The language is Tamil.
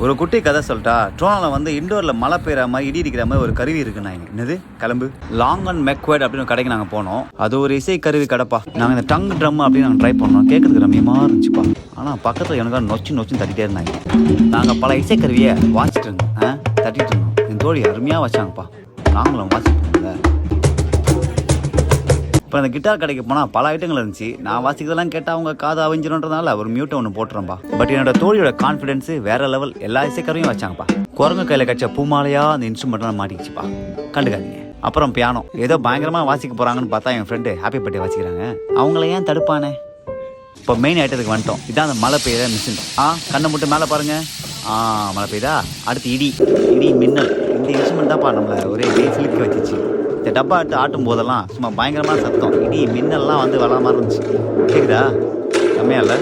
ஒரு குட்டி கதை சொல்லிட்டா, ட்ரோனில் வந்து இண்டோரில் மழை பெய்கிற மாதிரி இடி இடிக்கிற மாதிரி ஒரு கருவி இருக்குண்ணா. என்னது கிளம்பு லாங் அண்ட் மெக்வேர்ட் அப்படின்னு ஒரு கடைக்கு நாங்கள் போனோம். அது ஒரு இசை கருவி கடைப்பா. நாங்கள் இந்த டங் ட்ரம் அப்படின்னு நாங்கள் ட்ரை பண்ணோம். கேட்குறதுக்கு ரம்மியமாக இருந்துச்சுப்பா. ஆனால் பக்கத்தில் எனக்கு நொச்சு தட்டிகிட்டே இருந்தாங்க. நாங்கள் பல இசைக்கருவியை வாசிட்டு இருந்தோம், தட்டிட்டு இருந்தோம். என் தோழி அருமையாக வச்சாங்கப்பா. நாங்களும் வாசிப்போம்ல. இப்போ அந்த கிட்டார் கடைக்கு போனால் பல ஐட்டங்கள் இருந்துச்சு. நான் வாசிக்கிறதெல்லாம் கேட்டால் அவங்க காது அவிஞ்சிருன்றதுனால ஒரு மியூட்டை ஒன்று போட்டுறேன்ப்பா. பட் என்னோட தோழியோட கான்ஃபிடென்ஸு வேற லெவல். எல்லா இசைக்கருவையும் வச்சாங்கப்பா. குரங்கு கையில் கட்ச பூமாலையா அந்த இன்ஸ்ட்ருமெண்ட்லாம் மாட்டிக்கிச்சுப்பா. கண்டுக்காதீங்க. அப்புறம் பியானோ ஏதோ பயங்கரமாக வாசிக்க போகிறாங்கன்னு பார்த்தா என் ஃப்ரெண்டு ஹாப்பி பர்த்டே வாசிக்கிறாங்க. அவங்கள ஏன் தடுப்பானே? இப்போ மெயின் ஐட்டத்துக்கு வந்துட்டோம். இதான் அந்த மழை பெய்யுற மிஷின். கண்ணை மட்டும் மேலே பாருங்க. மழை பெய்யுதா? அடுத்து இடி மின்னல். இந்த இன்ஸ்ட்ருமெண்ட் தான்ப்பா நம்மளை ஒரே சிலுக்கி வச்சிச்சு. இந்த டப்பா எடுத்து ஆட்டும் போதெல்லாம் சும்மா பயங்கரமான சத்தம், இடி மின்னல்லாம் வந்து வளர மாதிரி இருந்துச்சு. கேக்குதா? செம்மையா இல்லை?